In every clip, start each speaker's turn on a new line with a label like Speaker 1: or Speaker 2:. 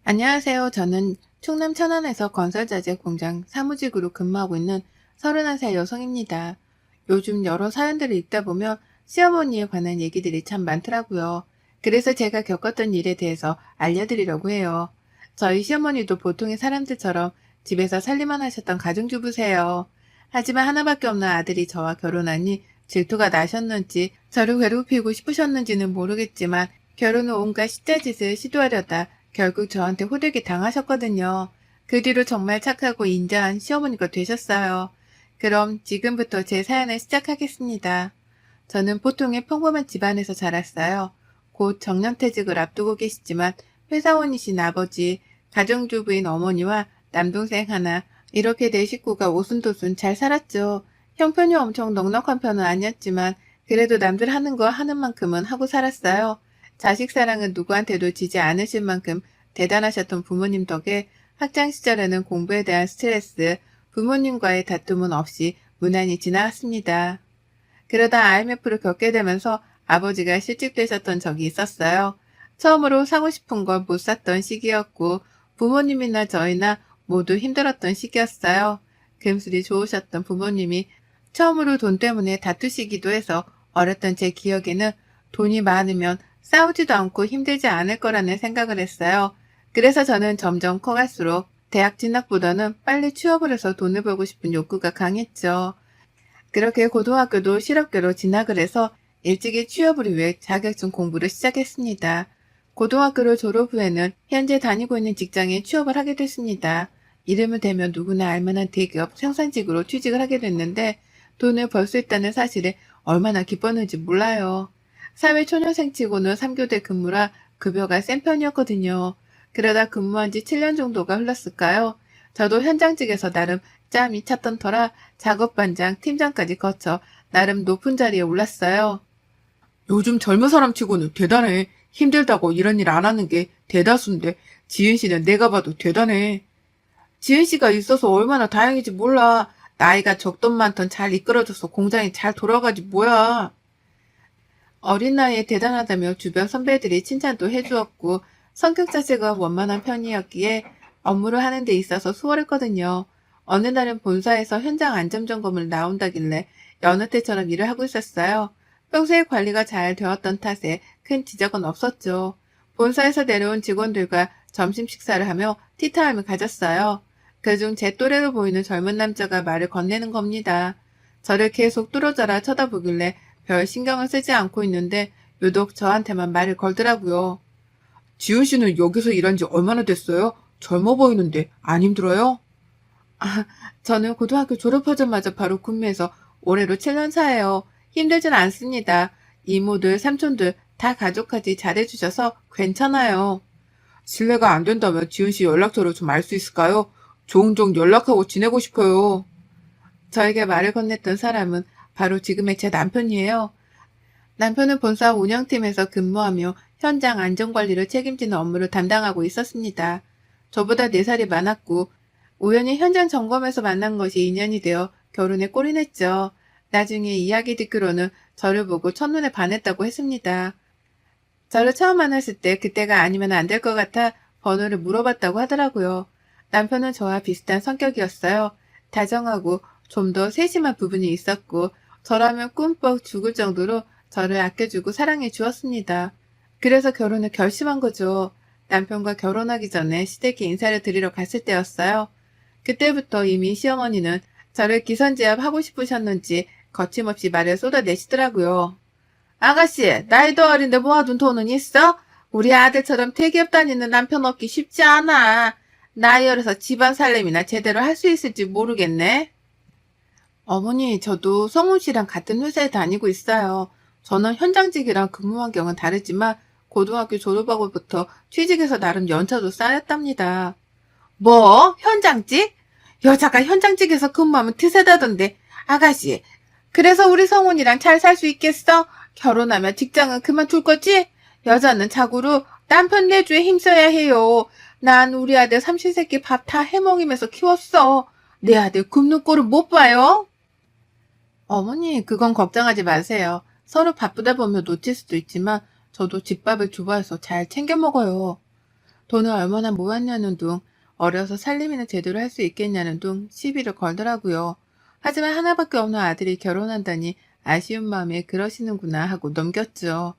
Speaker 1: 안녕하세요. 저는 충남 천안에서 건설자재 공장 사무직으로 근무하고 있는 31살 여성입니다. 요즘 여러 사연들을 읽다 보면 시어머니에 관한 얘기들이 참 많더라고요. 그래서 제가 겪었던 일에 대해서 알려드리려고 해요. 저희 시어머니도 보통의 사람들처럼 집에서 살림만 하셨던 가정주부세요. 하지만 하나밖에 없는 아들이 저와 결혼하니 질투가 나셨는지 저를 괴롭히고 싶으셨는지는 모르겠지만 결혼 후 온갖 시자짓을 시도하려다 결국 저한테 호되게 당하셨거든요. 그 뒤로 정말 착하고 인자한 시어머니가 되셨어요. 그럼 지금부터 제 사연을 시작하겠습니다. 저는 보통의 평범한 집안에서 자랐어요. 곧 정년퇴직을 앞두고 계시지만 회사원이신 아버지, 가정주부인 어머니와 남동생 하나, 이렇게 네 식구가 오순도순 잘 살았죠. 형편이 엄청 넉넉한 편은 아니었지만 그래도 남들 하는 거 하는 만큼은 하고 살았어요. 자식 사랑은 누구한테도 지지 않으실 만큼 대단하셨던 부모님 덕에 학창 시절에는 공부에 대한 스트레스, 부모님과의 다툼은 없이 무난히 지나갔습니다. 그러다 IMF를 겪게 되면서 아버지가 실직되셨던 적이 있었어요. 처음으로 사고 싶은 걸 못 샀던 시기였고 부모님이나 저희나 모두 힘들었던 시기였어요. 금술이 좋으셨던 부모님이 처음으로 돈 때문에 다투시기도 해서 어렸던 제 기억에는 돈이 많으면 싸우지도 않고 힘들지 않을 거라는 생각을 했어요. 그래서 저는 점점 커갈수록 대학 진학보다는 빨리 취업을 해서 돈을 벌고 싶은 욕구가 강했죠. 그렇게 고등학교도 실업계로 진학을 해서 일찍이 취업을 위해 자격증 공부를 시작했습니다. 고등학교를 졸업 후에는 현재 다니고 있는 직장에 취업을 하게 됐습니다. 이름을 대면 누구나 알만한 대기업 생산직으로 취직을 하게 됐는데 돈을 벌 수 있다는 사실에 얼마나 기뻤는지 몰라요. 사회초년생치고는 3교대 근무라 급여가 센 편이었거든요. 그러다 근무한 지 7년 정도가 흘렀을까요? 저도 현장직에서 나름 짬이 찼던 터라 작업반장, 팀장까지 거쳐 나름 높은 자리에 올랐어요.
Speaker 2: 요즘 젊은 사람 치고는 대단해. 힘들다고 이런 일 안 하는 게 대다수인데 지은 씨는 내가 봐도 대단해. 지은 씨가 있어서 얼마나 다행인지 몰라. 나이가 적던 많던 잘 이끌어줘서 공장이 잘 돌아가지 뭐야.
Speaker 1: 어린 나이에 대단하다며 주변 선배들이 칭찬도 해주었고 성격 자체가 원만한 편이었기에 업무를 하는 데 있어서 수월했거든요. 어느 날은 본사에서 현장 안전점검을 나온다길래 여느 때처럼 일을 하고 있었어요. 평소에 관리가 잘 되었던 탓에 큰 지적은 없었죠. 본사에서 내려온 직원들과 점심 식사를 하며 티타임을 가졌어요. 그중 제 또래로 보이는 젊은 남자가 말을 건네는 겁니다. 저를 계속 뚫어져라 쳐다보길래 별 신경을 쓰지 않고 있는데 유독 저한테만 말을 걸더라고요.
Speaker 2: 지은 씨는 여기서 일한 지 얼마나 됐어요? 젊어 보이는데 안 힘들어요?
Speaker 1: 아, 저는 고등학교 졸업하자마자 바로 근무해서 올해로 7년 차예요. 힘들진 않습니다. 이모들, 삼촌들 다 가족까지 잘해주셔서 괜찮아요.
Speaker 2: 실례가 안 된다면 지은 씨 연락처를 좀 알 수 있을까요? 종종 연락하고 지내고 싶어요.
Speaker 1: 저에게 말을 건넸던 사람은 바로 지금의 제 남편이에요. 남편은 본사 운영팀에서 근무하며 현장 안전관리를 책임지는 업무를 담당하고 있었습니다. 저보다 4살이 많았고 우연히 현장 점검에서 만난 것이 인연이 되어 결혼에 꼴이냈죠. 나중에 이야기 듣기로는 저를 보고 첫눈에 반했다고 했습니다. 저를 처음 만났을 때 그때가 아니면 안 될 것 같아 번호를 물어봤다고 하더라고요. 남편은 저와 비슷한 성격이었어요. 다정하고 좀 더 세심한 부분이 있었고 저라면 꿈뻑 죽을 정도로 저를 아껴주고 사랑해 주었습니다. 그래서 결혼을 결심한 거죠. 남편과 결혼하기 전에 시댁에 인사를 드리러 갔을 때였어요. 그때부터 이미 시어머니는 저를 기선제압하고 싶으셨는지 거침없이 말을 쏟아내시더라고요. 아가씨, 나이도 어린데 모아둔 돈은 있어? 우리 아들처럼 대기업 다니는 남편 얻기 쉽지 않아. 나이 어려서 집안 살림이나 제대로 할 수 있을지 모르겠네. 어머니, 저도 성훈 씨랑 같은 회사에 다니고 있어요. 저는 현장직이랑 근무 환경은 다르지만 고등학교 졸업하고부터 취직해서 나름 연차도 쌓였답니다. 뭐? 현장직? 여자가 현장직에서 근무하면 트세다던데. 아가씨, 그래서 우리 성훈이랑 잘 살 수 있겠어? 결혼하면 직장은 그만둘 거지? 여자는 자고로 남편 내주에 힘써야 해요. 난 우리 아들 삼시세끼 밥 다 해먹이면서 키웠어. 내 아들 굶는 꼴을 못 봐요. 어머니, 그건 걱정하지 마세요. 서로 바쁘다 보면 놓칠 수도 있지만 저도 집밥을 좋아해서 잘 챙겨 먹어요. 돈을 얼마나 모았냐는 둥, 어려서 살림이나 제대로 할 수 있겠냐는 둥 시비를 걸더라고요. 하지만 하나밖에 없는 아들이 결혼한다니 아쉬운 마음에 그러시는구나 하고 넘겼죠.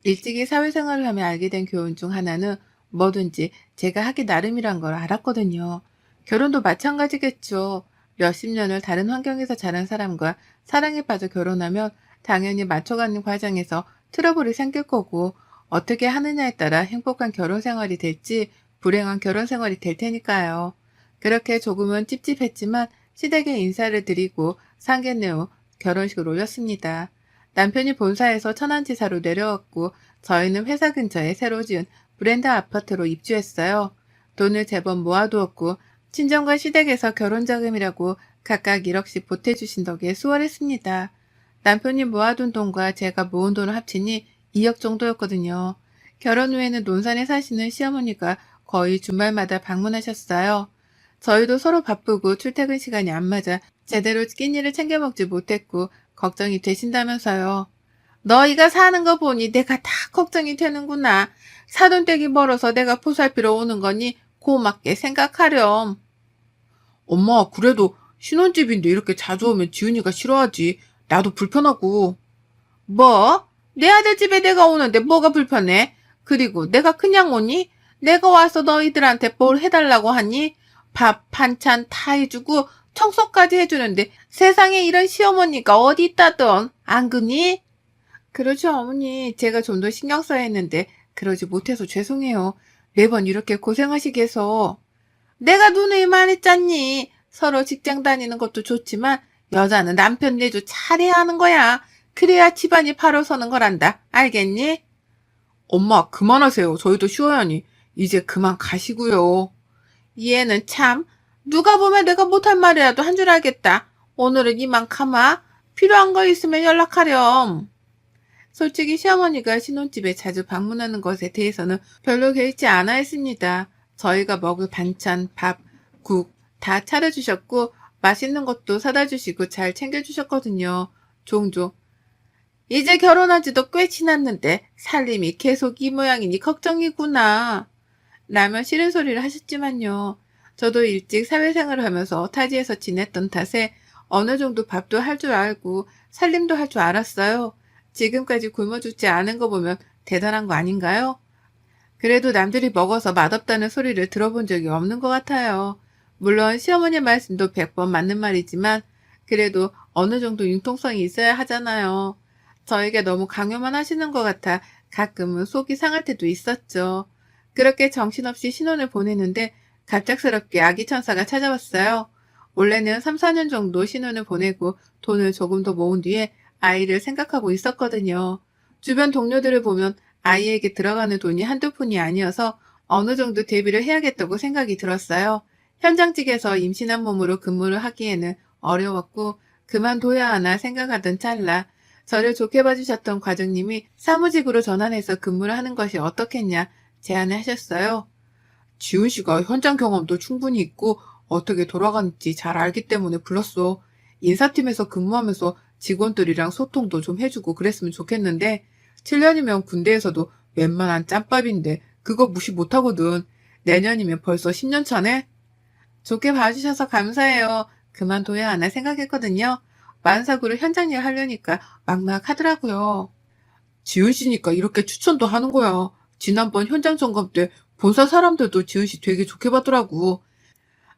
Speaker 1: 일찍이 사회생활을 하며 알게 된 교훈 중 하나는 뭐든지 제가 하기 나름이란 걸 알았거든요. 결혼도 마찬가지겠죠. 몇십 년을 다른 환경에서 자란 사람과 사랑에 빠져 결혼하면 당연히 맞춰가는 과정에서 트러블이 생길 거고 어떻게 하느냐에 따라 행복한 결혼 생활이 될지 불행한 결혼 생활이 될 테니까요. 그렇게 조금은 찝찝했지만 시댁에 인사를 드리고 상견례 후 결혼식을 올렸습니다. 남편이 본사에서 천안지사로 내려왔고 저희는 회사 근처에 새로 지은 브랜드 아파트로 입주했어요. 돈을 제법 모아두었고 친정과 시댁에서 결혼자금이라고 각각 1억씩 보태주신 덕에 수월했습니다. 남편이 모아둔 돈과 제가 모은 돈을 합치니 2억 정도였거든요. 결혼 후에는 논산에 사시는 시어머니가 거의 주말마다 방문하셨어요. 저희도 서로 바쁘고 출퇴근 시간이 안 맞아 제대로 끼니를 챙겨 먹지 못했고 걱정이 되신다면서요. 너희가 사는 거 보니 내가 다 걱정이 되는구나. 사돈댁이 멀어서 내가 보살피러 오는 거니 고맙게 생각하렴.
Speaker 2: 엄마, 그래도 신혼집인데 이렇게 자주 오면 지은이가 싫어하지. 나도 불편하고.
Speaker 1: 뭐? 내 아들 집에 내가 오는데 뭐가 불편해? 그리고 내가 그냥 오니? 내가 와서 너희들한테 뭘 해달라고 하니? 밥, 반찬 다 해주고 청소까지 해주는데 세상에 이런 시어머니가 어디 있다던. 안 그니? 그러죠, 어머니. 제가 좀 더 신경 써야 했는데 그러지 못해서 죄송해요. 매번 이렇게 고생하시게 해서. 내가 눈을 이만했잖니. 서로 직장 다니는 것도 좋지만 여자는 남편 내조 잘해야 하는 거야. 그래야 집안이 바로 서는 거란다. 알겠니?
Speaker 2: 엄마, 그만하세요. 저희도 쉬어야 하니. 이제 그만 가시고요.
Speaker 1: 얘는 참 누가 보면 내가 못할 말이라도 한 줄 알겠다. 오늘은 이만 가마. 필요한 거 있으면 연락하렴. 솔직히 시어머니가 신혼집에 자주 방문하는 것에 대해서는 별로 개의치 않아 했습니다. 저희가 먹을 반찬, 밥, 국 다 차려주셨고 맛있는 것도 사다 주시고 잘 챙겨주셨거든요. 종종 이제 결혼한 지도 꽤 지났는데 살림이 계속 이 모양이니 걱정이구나. 라며 싫은 소리를 하셨지만요. 저도 일찍 사회생활을 하면서 타지에서 지냈던 탓에 어느 정도 밥도 할 줄 알고 살림도 할 줄 알았어요. 지금까지 굶어 죽지 않은 거 보면 대단한 거 아닌가요? 그래도 남들이 먹어서 맛없다는 소리를 들어본 적이 없는 것 같아요. 물론 시어머니 말씀도 100번 맞는 말이지만 그래도 어느 정도 융통성이 있어야 하잖아요. 저에게 너무 강요만 하시는 것 같아 가끔은 속이 상할 때도 있었죠. 그렇게 정신없이 신혼을 보내는데 갑작스럽게 아기 천사가 찾아왔어요. 원래는 3, 4년 정도 신혼을 보내고 돈을 조금 더 모은 뒤에 아이를 생각하고 있었거든요. 주변 동료들을 보면 아이에게 들어가는 돈이 한두 푼이 아니어서 어느 정도 대비를 해야겠다고 생각이 들었어요. 현장직에서 임신한 몸으로 근무를 하기에는 어려웠고 그만둬야 하나 생각하던 찰나 저를 좋게 봐주셨던 과장님이 사무직으로 전환해서 근무를 하는 것이 어떻겠냐 제안을 하셨어요.
Speaker 2: 지은 씨가 현장 경험도 충분히 있고 어떻게 돌아가는지 잘 알기 때문에 불렀어. 인사팀에서 근무하면서 직원들이랑 소통도 좀 해주고 그랬으면 좋겠는데 7년이면 군대에서도 웬만한 짬밥인데 그거 무시 못하거든. 내년이면 벌써 10년 차네?
Speaker 1: 좋게 봐주셔서 감사해요. 그만둬야 하나 생각했거든요. 만사구를 현장 일 하려니까 막막하더라고요.
Speaker 2: 지은 씨니까 이렇게 추천도 하는 거야. 지난번 현장 점검 때 본사 사람들도 지은 씨 되게 좋게 봐더라고.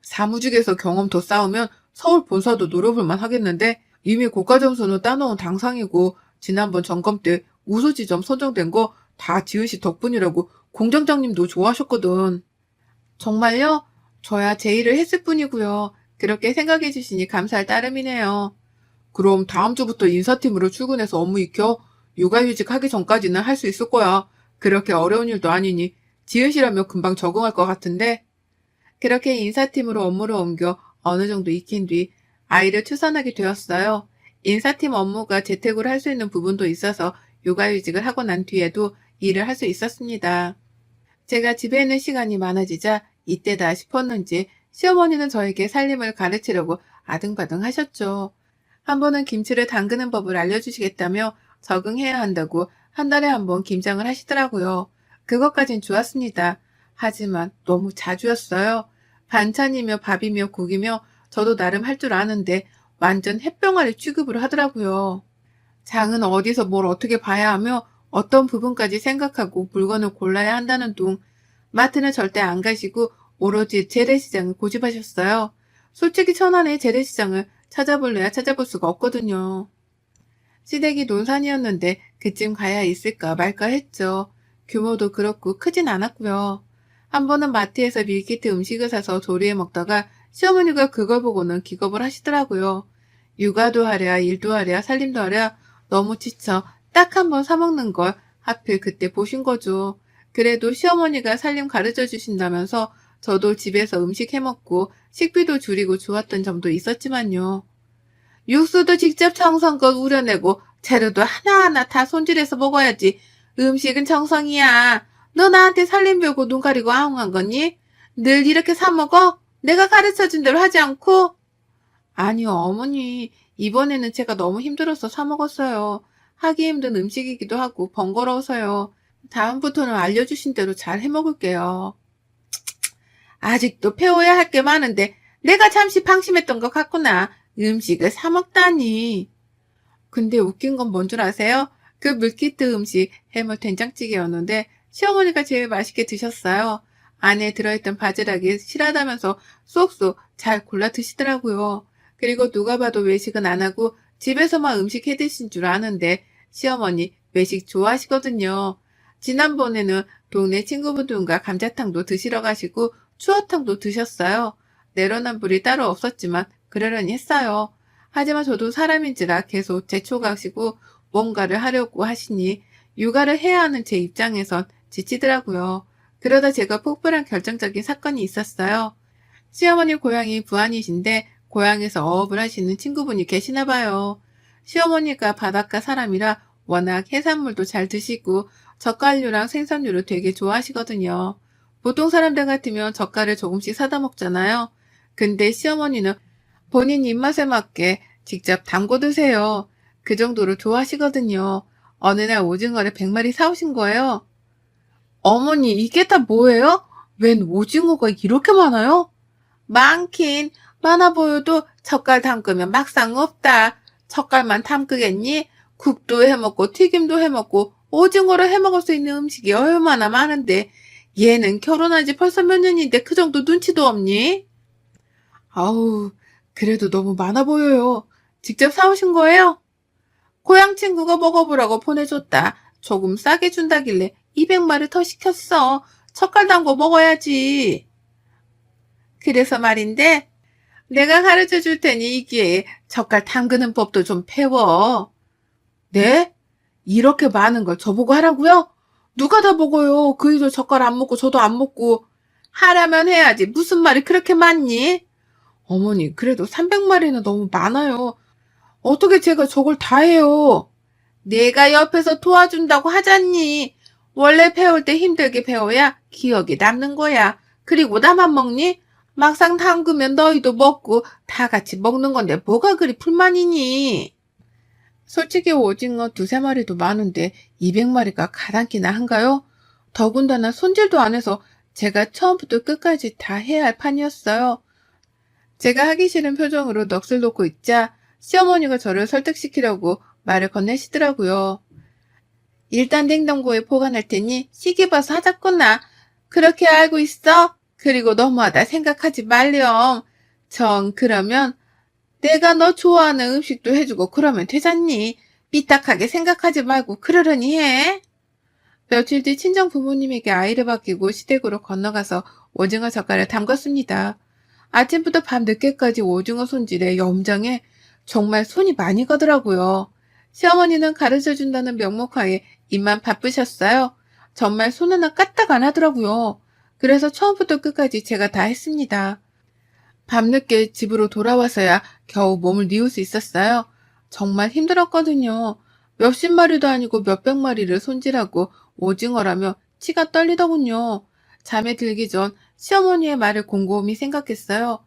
Speaker 2: 사무직에서 경험 더 쌓으면 서울 본사도 노려볼만 하겠는데 이미 고가 점수는 따놓은 당상이고 지난번 점검 때 우수지점 선정된 거 다 지은 씨 덕분이라고 공장장님도 좋아하셨거든.
Speaker 1: 정말요? 저야 제 일을 했을 뿐이고요. 그렇게 생각해 주시니 감사할 따름이네요.
Speaker 2: 그럼 다음 주부터 인사팀으로 출근해서 업무 익혀. 육아휴직 하기 전까지는 할 수 있을 거야. 그렇게 어려운 일도 아니니 지은 씨라면 금방 적응할 것 같은데.
Speaker 1: 그렇게 인사팀으로 업무를 옮겨 어느 정도 익힌 뒤 아이를 출산하게 되었어요. 인사팀 업무가 재택으로 할 수 있는 부분도 있어서 육아휴직을 하고 난 뒤에도 일을 할 수 있었습니다. 제가 집에 있는 시간이 많아지자 이때다 싶었는지 시어머니는 저에게 살림을 가르치려고 아등바등 하셨죠. 한 번은 김치를 담그는 법을 알려주시겠다며 적응해야 한다고 한 달에 한 번 김장을 하시더라고요. 그것까진 좋았습니다. 하지만 너무 자주였어요. 반찬이며 밥이며 국이며 저도 나름 할 줄 아는데 완전 햇병아리 취급을 하더라고요. 장은 어디서 뭘 어떻게 봐야 하며 어떤 부분까지 생각하고 물건을 골라야 한다는 둥, 마트는 절대 안 가시고 오로지 재래시장을 고집하셨어요. 솔직히 천안의 재래시장을 찾아볼래야 찾아볼 수가 없거든요. 시댁이 논산이었는데 그쯤 가야 있을까 말까 했죠. 규모도 그렇고 크진 않았고요. 한 번은 마트에서 밀키트 음식을 사서 조리해 먹다가 시어머니가 그걸 보고는 기겁을 하시더라고요. 육아도 하랴 일도 하랴 살림도 하랴 너무 지쳐 딱 한 번 사먹는 걸 하필 그때 보신 거죠. 그래도 시어머니가 살림 가르쳐 주신다면서 저도 집에서 음식 해먹고 식비도 줄이고 좋았던 점도 있었지만요. 육수도 직접 청성껏 우려내고 재료도 하나하나 다 손질해서 먹어야지. 음식은 정성이야. 너 나한테 살림 배우고 눈 가리고 아웅한 거니? 늘 이렇게 사 먹어? 내가 가르쳐준 대로 하지 않고? 아니요, 어머니. 이번에는 제가 너무 힘들어서 사 먹었어요. 하기 힘든 음식이기도 하고 번거로워서요. 다음부터는 알려주신 대로 잘 해먹을게요. 아직도 배워야 할 게 많은데 내가 잠시 방심했던 것 같구나. 음식을 사 먹다니. 근데 웃긴 건 뭔 줄 아세요? 그 물키트 음식 해물 된장찌개였는데 시어머니가 제일 맛있게 드셨어요. 안에 들어있던 바지락이 실하다면서 쏙쏙 잘 골라 드시더라고요. 그리고 누가 봐도 외식은 안 하고 집에서만 음식 해 드신 줄 아는데 시어머니 외식 좋아하시거든요. 지난번에는 동네 친구분들과 감자탕도 드시러 가시고 추어탕도 드셨어요. 내로남불이 따로 없었지만 그러려니 했어요. 하지만 저도 사람인지라 계속 재촉하시고 뭔가를 하려고 하시니 육아를 해야 하는 제 입장에선 지치더라고요. 그러다 제가 폭발한 결정적인 사건이 있었어요. 시어머니 고향이 부안이신데 고향에서 어업을 하시는 친구분이 계시나 봐요. 시어머니가 바닷가 사람이라 워낙 해산물도 잘 드시고 젓갈류랑 생선류를 되게 좋아하시거든요. 보통 사람들 같으면 젓갈을 조금씩 사다 먹잖아요. 근데 시어머니는 본인 입맛에 맞게 직접 담궈 드세요. 그 정도로 좋아하시거든요. 어느 날 오징어를 100마리 사오신 거예요. 어머니, 이게 다 뭐예요? 웬 오징어가 이렇게 많아요? 많긴 많아 보여도 젓갈 담그면 막상 없다. 젓갈만 담그겠니? 국도 해먹고 튀김도 해먹고 오징어를 해먹을 수 있는 음식이 얼마나 많은데 얘는 결혼한 지 벌써 몇 년인데 그 정도 눈치도 없니? 아우, 그래도 너무 많아 보여요. 직접 사오신 거예요? 고향 친구가 먹어보라고 보내줬다. 조금 싸게 준다길래 200마리 더 시켰어. 젓갈 담궈 먹어야지. 그래서 말인데 내가 가르쳐 줄 테니 이 기회에 젓갈 담그는 법도 좀 배워. 네? 이렇게 많은 걸 저보고 하라고요? 누가 다 먹어요. 그이도 젓갈 안 먹고 저도 안 먹고. 하라면 해야지. 무슨 말이 그렇게 많니? 어머니, 그래도 300마리는 너무 많아요. 어떻게 제가 저걸 다 해요? 내가 옆에서 도와준다고 하잖니. 원래 배울 때 힘들게 배워야 기억이 남는 거야. 그리고 나만 먹니? 막상 담그면 너희도 먹고 다 같이 먹는 건데 뭐가 그리 불만이니? 솔직히 오징어 2~3마리도 많은데 200마리가 가당키나 한가요? 더군다나 손질도 안 해서 제가 처음부터 끝까지 다 해야 할 판이었어요. 제가 하기 싫은 표정으로 넋을 놓고 있자 시어머니가 저를 설득시키려고 말을 건네시더라고요. 일단 냉장고에 보관할 테니 시기 봐서 하자꾸나. 그렇게 알고 있어? 그리고 너무하다 생각하지 말렴. 정 그러면 내가 너 좋아하는 음식도 해주고 그러면 되잖니. 삐딱하게 생각하지 말고 그러려니 해. 며칠 뒤 친정 부모님에게 아이를 맡기고 시댁으로 건너가서 오징어 젓갈을 담갔습니다. 아침부터 밤 늦게까지 오징어 손질에 염장에 정말 손이 많이 가더라고요. 시어머니는 가르쳐준다는 명목하에 입만 바쁘셨어요. 정말 손 하나 까딱 안 하더라고요. 그래서 처음부터 끝까지 제가 다 했습니다. 밤늦게 집으로 돌아와서야 겨우 몸을 니울 수 있었어요. 정말 힘들었거든요. 몇십 마리도 아니고 몇백 마리를 손질하고 오징어라며 치가 떨리더군요. 잠에 들기 전 시어머니의 말을 곰곰이 생각했어요.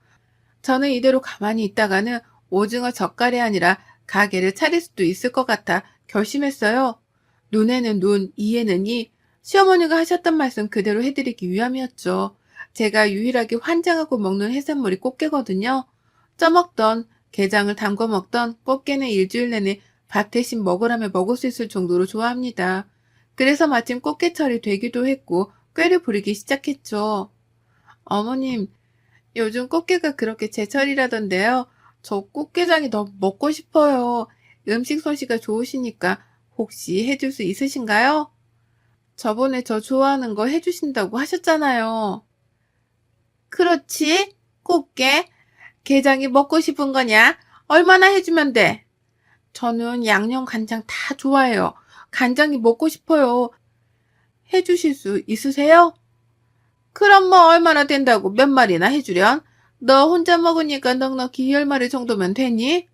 Speaker 1: 저는 이대로 가만히 있다가는 오징어 젓갈이 아니라 가게를 차릴 수도 있을 것 같아 결심했어요. 눈에는 눈, 이에는 이, 시어머니가 하셨던 말씀 그대로 해드리기 위함이었죠. 제가 유일하게 환장하고 먹는 해산물이 꽃게거든요. 쪄먹던, 게장을 담궈 먹던 꽃게는 일주일 내내 밥 대신 먹으라며 먹을 수 있을 정도로 좋아합니다. 그래서 마침 꽃게철이 되기도 했고 꾀를 부리기 시작했죠. 어머님, 요즘 꽃게가 그렇게 제철이라던데요. 저 꽃게장이 너무 먹고 싶어요. 음식 솜씨가 좋으시니까 혹시 해줄 수 있으신가요? 저번에 저 좋아하는 거 해주신다고 하셨잖아요. 그렇지? 꽃게? 게장이 먹고 싶은 거냐? 얼마나 해주면 돼? 저는 양념 간장 다 좋아해요. 간장이 먹고 싶어요. 해주실 수 있으세요? 그럼 뭐 얼마나 된다고 몇 마리나 해주련? 너 혼자 먹으니까 넉넉히 10마리 정도면 되니?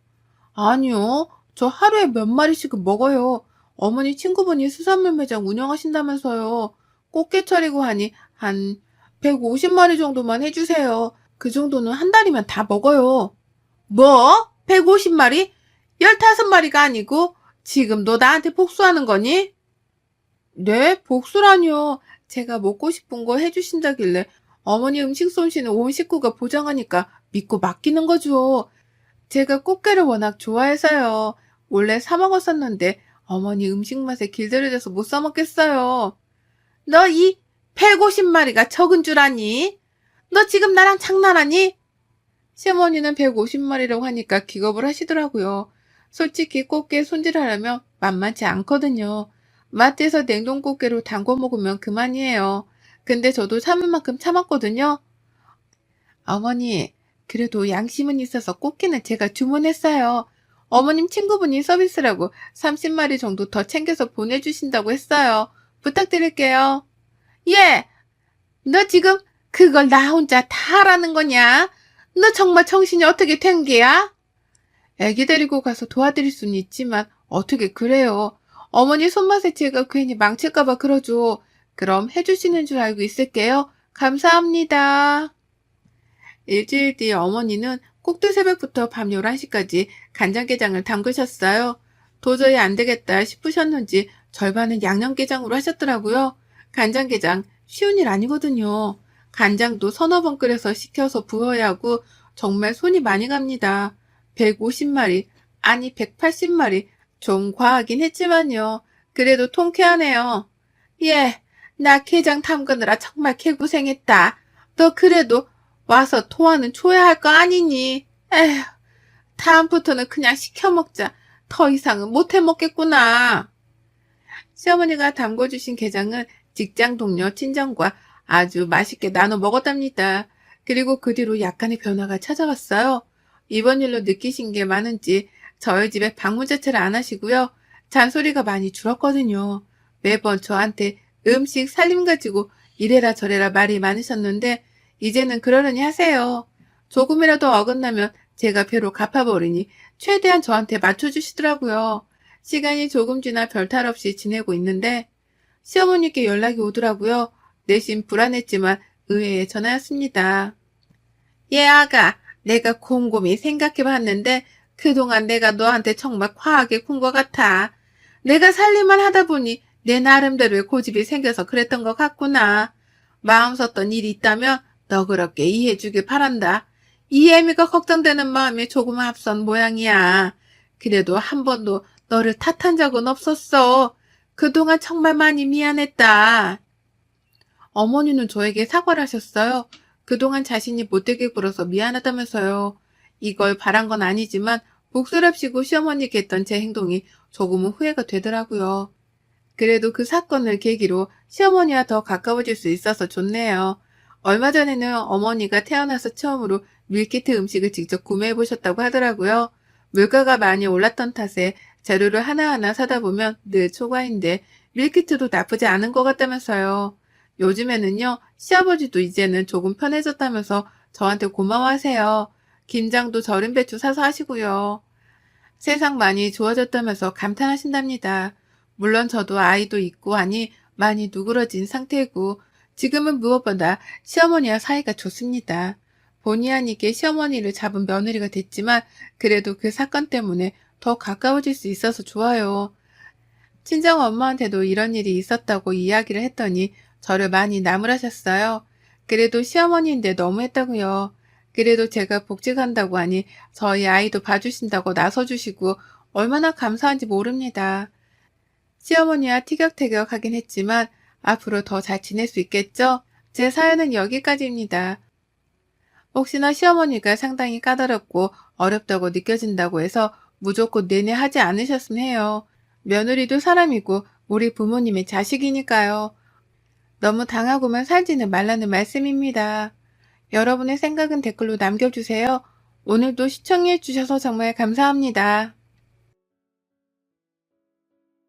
Speaker 1: 아니요. 저 하루에 몇 마리씩은 먹어요. 어머니 친구분이 수산물 매장 운영하신다면서요. 꽃게철이고 하니 한 150마리 정도만 해주세요. 그 정도는 한 달이면 다 먹어요. 뭐? 150마리? 15마리가 아니고 지금 너 나한테 복수하는 거니? 네, 복수라뇨. 제가 먹고 싶은 거 해주신다길래 어머니 음식 솜씨는 온 식구가 보장하니까 믿고 맡기는 거죠. 제가 꽃게를 워낙 좋아해서요. 원래 사 먹었었는데 어머니 음식 맛에 길들여져서 못 사 먹겠어요. 너 이 150마리가 적은 줄 아니? 너 지금 나랑 장난하니? 시어머니는 150마리라고 하니까 기겁을 하시더라고요. 솔직히 꽃게 손질하려면 만만치 않거든요. 마트에서 냉동 꽃게로 담궈 먹으면 그만이에요. 근데 저도 참을 만큼 참았거든요. 어머니, 그래도 양심은 있어서 꽃게는 제가 주문했어요. 어머님 친구분이 서비스라고 30마리 정도 더 챙겨서 보내주신다고 했어요. 부탁드릴게요. 예, 너 지금 그걸 나 혼자 다 하라는 거냐? 너 정말 정신이 어떻게 된 게야? 애기 데리고 가서 도와드릴 수는 있지만 어떻게 그래요? 어머니 손맛에 제가 괜히 망칠까봐 그러죠. 그럼 해주시는 줄 알고 있을게요. 감사합니다. 일주일 뒤 어머니는 꼭두 새벽부터 밤 11시까지 간장게장을 담그셨어요. 도저히 안 되겠다 싶으셨는지 절반은 양념게장으로 하셨더라고요. 간장게장 쉬운 일 아니거든요. 간장도 서너 번 끓여서 식혀서 부어야 하고 정말 손이 많이 갑니다. 150마리, 아니 180마리, 좀 과하긴 했지만요. 그래도 통쾌하네요. 예, 나 게장 담그느라 정말 개고생했다. 너 그래도 와서 토하는 줘야 할 거 아니니? 에휴, 다음부터는 그냥 시켜 먹자. 더 이상은 못 해 먹겠구나. 시어머니가 담궈주신 게장은 직장 동료 친정과 아주 맛있게 나눠 먹었답니다. 그리고 그 뒤로 약간의 변화가 찾아왔어요. 이번 일로 느끼신 게 많은지 저희 집에 방문 자체를 안 하시고요. 잔소리가 많이 줄었거든요. 매번 저한테 음식 살림 가지고 이래라 저래라 말이 많으셨는데 이제는 그러려니 하세요. 조금이라도 어긋나면 제가 배로 갚아버리니 최대한 저한테 맞춰주시더라고요. 시간이 조금 지나 별탈 없이 지내고 있는데 시어머니께 연락이 오더라고요. 내심 불안했지만 의외의 전화였습니다. 예, 아가. 내가 곰곰이 생각해봤는데 그동안 내가 너한테 정말 과하게 군 것 같아. 내가 살림만 하다 보니 내 나름대로의 고집이 생겨서 그랬던 것 같구나. 마음 썼던 일이 있다면 너그럽게 이해해주길 바란다. 이 애미가 걱정되는 마음이 조금 앞선 모양이야. 그래도 한 번도 너를 탓한 적은 없었어. 그동안 정말 많이 미안했다. 어머니는 저에게 사과를 하셨어요. 그동안 자신이 못되게 굴어서 미안하다면서요. 이걸 바란 건 아니지만 복수랍시고 시어머니께 했던 제 행동이 조금은 후회가 되더라고요. 그래도 그 사건을 계기로 시어머니와 더 가까워질 수 있어서 좋네요. 얼마 전에는 어머니가 태어나서 처음으로 밀키트 음식을 직접 구매해 보셨다고 하더라고요. 물가가 많이 올랐던 탓에 재료를 하나하나 사다 보면 늘 초과인데 밀키트도 나쁘지 않은 것 같다면서요. 요즘에는요, 시아버지도 이제는 조금 편해졌다면서 저한테 고마워하세요. 김장도 절임 배추 사서 하시고요. 세상 많이 좋아졌다면서 감탄하신답니다. 물론 저도 아이도 있고 하니 많이 누그러진 상태이고 지금은 무엇보다 시어머니와 사이가 좋습니다. 본의 아니게 시어머니를 잡은 며느리가 됐지만 그래도 그 사건 때문에 더 가까워질 수 있어서 좋아요. 친정 엄마한테도 이런 일이 있었다고 이야기를 했더니 저를 많이 나무라셨어요. 그래도 시어머니인데 너무했다고요. 그래도 제가 복직한다고 하니 저희 아이도 봐주신다고 나서주시고 얼마나 감사한지 모릅니다. 시어머니와 티격태격 하긴 했지만 앞으로 더 잘 지낼 수 있겠죠? 제 사연은 여기까지입니다. 혹시나 시어머니가 상당히 까다롭고 어렵다고 느껴진다고 해서 무조건 내내 하지 않으셨으면 해요. 며느리도 사람이고 우리 부모님의 자식이니까요. 너무 당하고만 살지는 말라는 말씀입니다. 여러분의 생각은 댓글로 남겨주세요. 오늘도 시청해주셔서 정말 감사합니다.